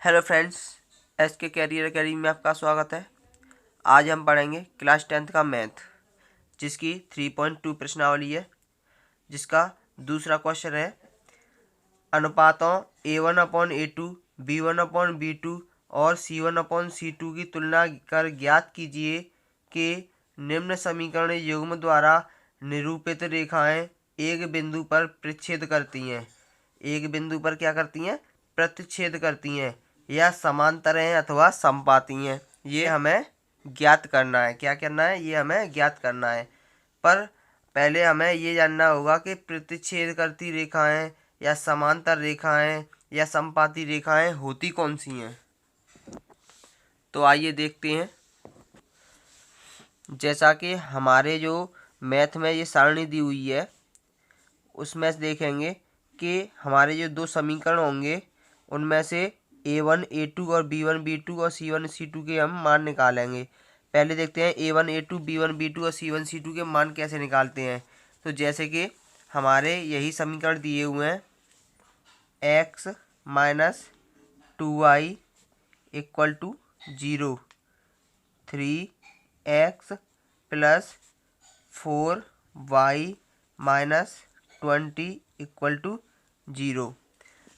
Hello friends, S के career academy में आपका स्वागत है। आज हम पढ़ेंगे क्लास 10th का मैथ, जिसकी 3.2 प्रश्नावली है, जिसका दूसरा क्वेश्चन है अनुपातों A1/A2, B1/B2 और C1/C2 की तुलना कर ज्ञात कीजिए कि निम्न समीकरण युग्म द्वारा निरूपित रेखाएं एक बिंदु पर प्रतिच्छेद करती हैं। एक बिंदु पर क्या करती हैं? प्रतिच्छेद करती हैं या समांतर हैं अथवा समपाती हैं। ये हमें ज्ञात करना है। क्या करना है? ये हमें ज्ञात करना है। पर पहले हमें ये जानना होगा कि प्रतिच्छेद करती रेखाएं या समांतर रेखाएं या समपाती रेखाएं होती कौन सी हैं। तो आइए देखते हैं। जैसा कि हमारे जो मैथ में ये सारणी दी हुई है, उसमें से देखेंगे कि हमारे जो दो समीकरण होंगे उनमें से A1/A2 और B1/B2 और C1/C2 के हम मान निकालेंगे। पहले देखते हैं A1/A2, B1/B2 और C1/C2 के मान कैसे निकालते हैं। तो जैसे कि हमारे यही समीकरण दिए हुए हैं, x - 2y = 0, 3x + 4y - 20 = 0।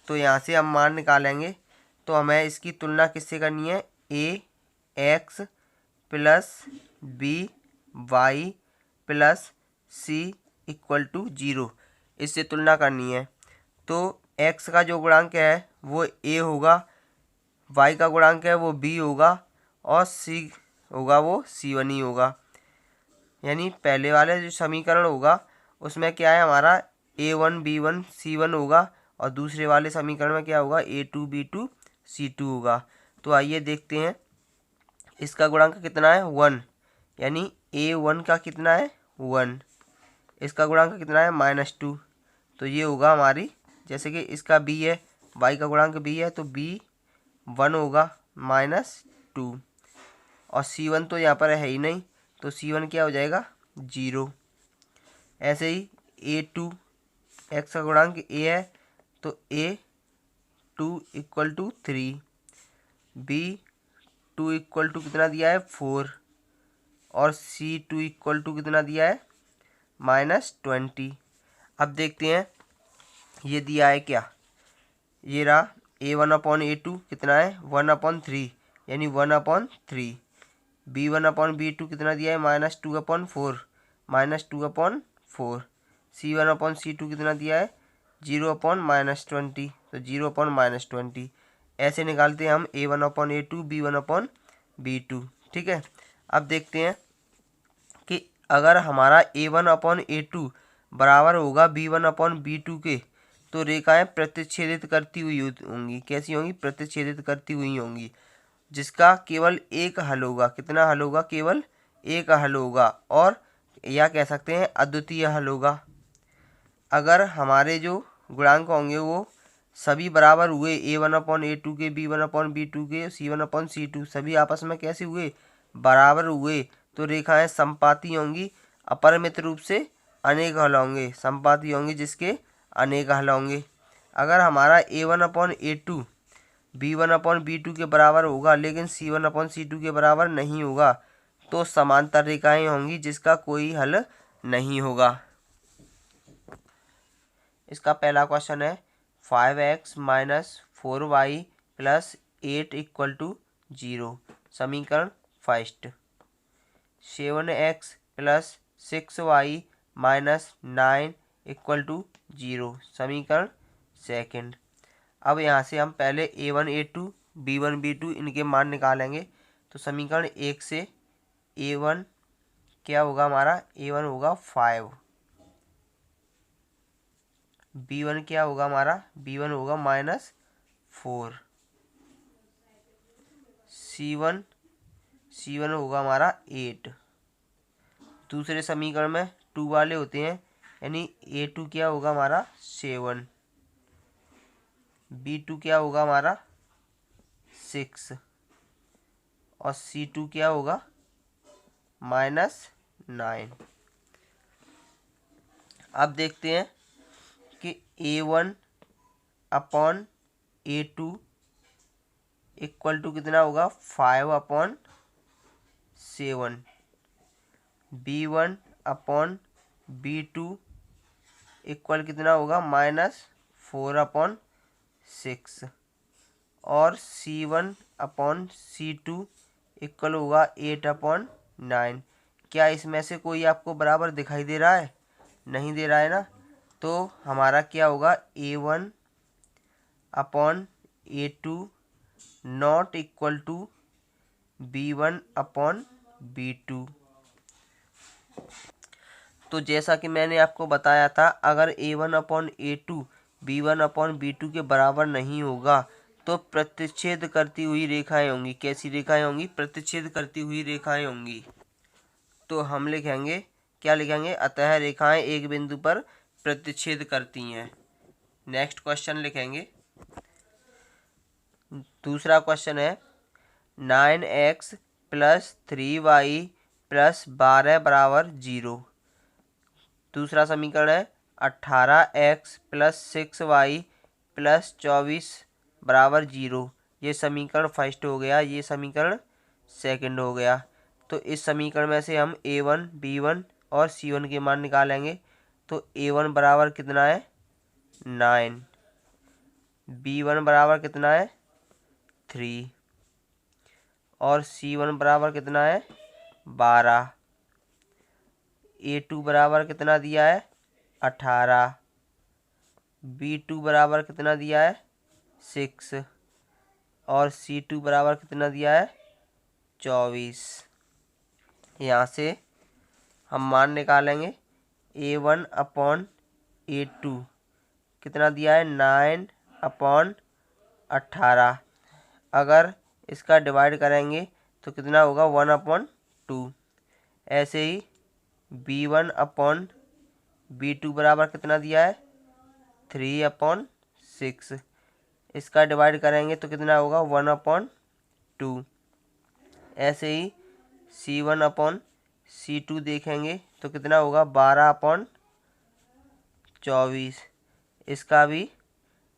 तो यहाँ से हम मान निकालेंगे। तो हमें इसकी तुलना किससे करनी है? ax + by + c = 0, इससे तुलना करनी है। तो x का जो गुणांक है वो a होगा, y का गुणांक है वो b होगा और c होगा वो c1 ही होगा। यानी पहले वाले जो समीकरण होगा उसमें क्या है, हमारा A1 B1 C1 होगा और दूसरे वाले समीकरण में क्या होगा? A2 B2 C2 होगा। तो आइए देखते हैं। इसका गुणांक कितना है? 1। यानी A1 का कितना है? 1। इसका गुणांक कितना है? -2। तो ये होगा हमारी, जैसे कि इसका b है, y का गुणांक b है, तो b 1 होगा -2। और C1 तो यहाँ पर है ही नहीं, तो C1 क्या हो जाएगा? 0। ऐसे ही A2, x का गुणांक a है, तो A2 = 3, B2 = कितना दिया है? 4 और C2 = कितना दिया है? -20। अब देखते हैं ये दिया है क्या। ये रहा A1/A2 कितना है? 1/3, यानी 1/3। B1/B2 कितना दिया है? -2/4, -2/4। C1/C2 कितना दिया है? 0/-20, तो 0/-20। ऐसे निकालते हैं हम A1/A2, B1/B2। ठीक है। अब देखते हैं कि अगर हमारा A1/A2 बराबर होगा B1/B2 के, तो रेखाएं प्रतिच्छेदित करती हुई होंगी। कैसी होंगी? प्रतिच्छेदित करती हुई होंगी, जिसका केवल एक हल होगा। कितना हल होगा? केवल एक हल होगा, और या कह सकते हैं अद्वितीय हल होगा। अगर हमारे जो गुणांक होंगे वो सभी बराबर हुए, A1/A2 के, B1/B2 के, C1/C2 सभी आपस में कैसे हुए? बराबर हुए, तो रेखाएं समपाती होंगी। अपरिमित रूप से अनेक हल होंगे, समपाती होंगी जिसके अनेक हल होंगे। अगर हमारा A1/A2 B1/B2 के बराबर होगा लेकिन C1/C2 के बराबर नहीं होगा, तो समांतर रेखाएं होंगी जिसका कोई हल नहीं होगा। इसका पहला क्वेश्चन है 5x - 4y + 8 = 0। समीकरण फर्स्ट। 7x + 6y - 9 = 0। समीकरण सेकंड। अब यहाँ से हम पहले A1 A2 B1 B2 इनके मान निकालेंगे। तो समीकरण 1 से A1 क्या होगा हमारा? A1 होगा 5। B1 क्या होगा हमारा? B1 होगा -4। C1 होगा हमारा 8। दूसरे समीकरण में 2 वाले होते हैं, यानी A2 क्या होगा हमारा? 7। B2 क्या होगा हमारा? 6 और C2 क्या होगा? -9। अब देखते हैं कि A1/A2 इक्वल टू कितना होगा 5/7। B1 अपॉन B2 इक्वल कितना होगा -4/6 और C1 अपॉन C2 इक्वल होगा 8/9। क्या इसमें से कोई आपको बराबर दिखाई दे रहा है? नहीं दे रहा है ना। तो हमारा क्या होगा A1 upon A2 not equal to B1 upon B2। तो जैसा कि मैंने आपको बताया था, अगर A1 upon A2 B1 upon B2 के बराबर नहीं होगा तो प्रतिच्छेद करती हुई रेखाएं होंगी। कैसी रेखाएं होंगी? प्रतिच्छेद करती हुई रेखाएं होंगी। तो हम लिखेंगे, क्या लिखेंगे? अतः रेखाएं एक बिंदु पर प्रतिच्छेद करती हैं। नेक्स्ट क्वेश्चन लिखेंगे। दूसरा क्वेश्चन है 9x प्लस 3y प्लस 12 बराबर 0। दूसरा समीकरण है 18x प्लस 6y प्लस 24 बराबर 0। ये समीकरण फर्स्ट हो गया, ये समीकरण सेकंड हो गया। तो इस समीकरण में से हम A1, B1 और C1 के मान निकालेंगे। तो A1 बराबर कितना है 9, B1 बराबर कितना है 3 और C1 बराबर कितना है 12। A2 बराबर कितना दिया है 18, B2 बराबर कितना दिया है 6 और C2 बराबर कितना दिया है 24। यहाँ से हम मान निकालेंगे। A1 अपॉन A2 कितना दिया है 9/18। अगर इसका डिवाइड करेंगे तो कितना होगा 1/2। ऐसे ही B1 अपॉन B2 बराबर कितना दिया है 3/6। इसका डिवाइड करेंगे तो कितना होगा 1/2। ऐसे ही C1 अपॉन C2 देखेंगे तो कितना होगा 12/24। इसका भी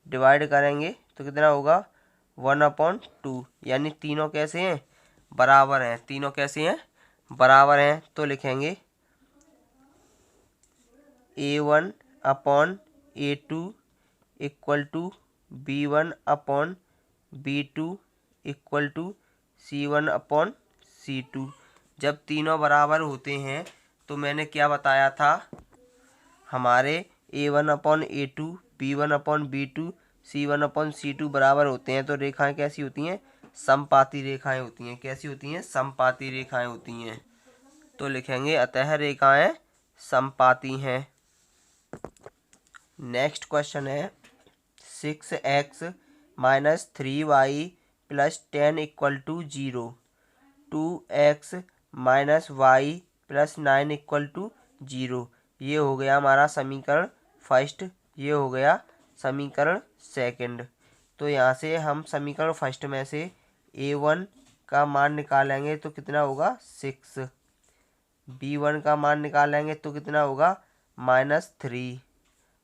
डिवाइड करेंगे तो कितना होगा 1/2। यानी तीनों कैसे हैं? बराबर हैं। तीनों कैसे हैं? बराबर हैं। तो लिखेंगे A1 upon A2 equal to B1 upon B2 equal to C1 upon C2। जब तीनों बराबर होते हैं तो मैंने क्या बताया था, हमारे A1 upon A2 B1 upon B2 C1 upon C2 बराबर होते हैं तो रेखाएं कैसी होती हैं? समपाती रेखाएं होती हैं। कैसी होती हैं? समपाती रेखाएं होती हैं। तो लिखेंगे अतः रेखाएं समपाती हैं। नेक्स्ट क्वेश्चन है 6x minus 3y plus 10 equal to 0। 2x minus y plus 9 equal to 0। ये हो गया हमारा समीकरण फर्स्ट, ये हो गया समीकरण सेकंड। तो यहाँ से हम समीकरण फर्स्ट में से A1 का मान निकालेंगे तो कितना होगा 6, B1 का मान निकालेंगे तो कितना होगा -3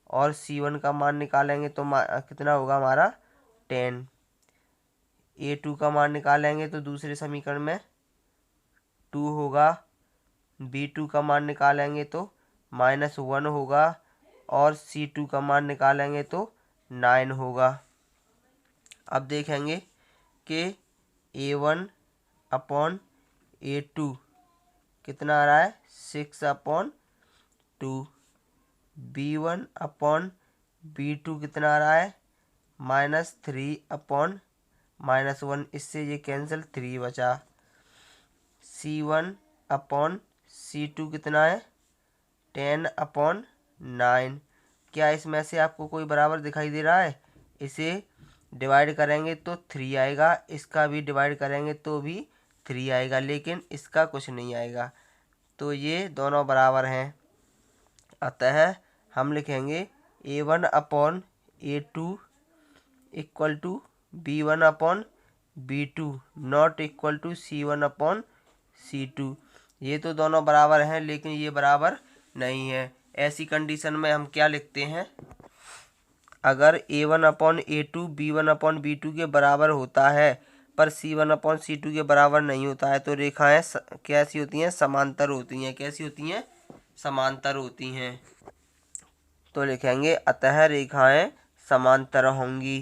और C1 का मान निकालेंगे तो कितना होगा हमारा 10। A2 का मान निकालेंगे तो दूसरे समीकरण में 2 होगा, B2 का मान निकालेंगे तो -1 होगा और C2 का मान निकालेंगे तो 9 होगा। अब देखेंगे कि A1 अपॉन A2 कितना आ रहा है 6/2। B1 अपॉन B2 कितना आ रहा है -3/-1। इससे ये कैंसिल 3 बचा। C1 अपॉन C2 कितना है 10/9। क्या इसमें से आपको कोई बराबर दिखाई दे रहा है? इसे डिवाइड करेंगे तो 3 आएगा, इसका भी डिवाइड करेंगे तो भी 3 आएगा, लेकिन इसका कुछ नहीं आएगा। तो ये दोनों बराबर हैं। अतः हम लिखेंगे A1 upon A2 equal to B1 upon B2 not equal to C1 upon C2। ये तो दोनों बराबर हैं लेकिन ये बराबर नहीं है। ऐसी कंडीशन में हम क्या लिखते हैं? अगर A1 upon A2 B1 upon B2 के बराबर होता है पर C1/C2 के बराबर नहीं होता है। तो रेखाएं कैसी होती हैं? समांतर होती हैं। कैसी होती हैं? समांतर होती हैं। तो लिखेंगे अतः रेखाएं समांतर होंगी।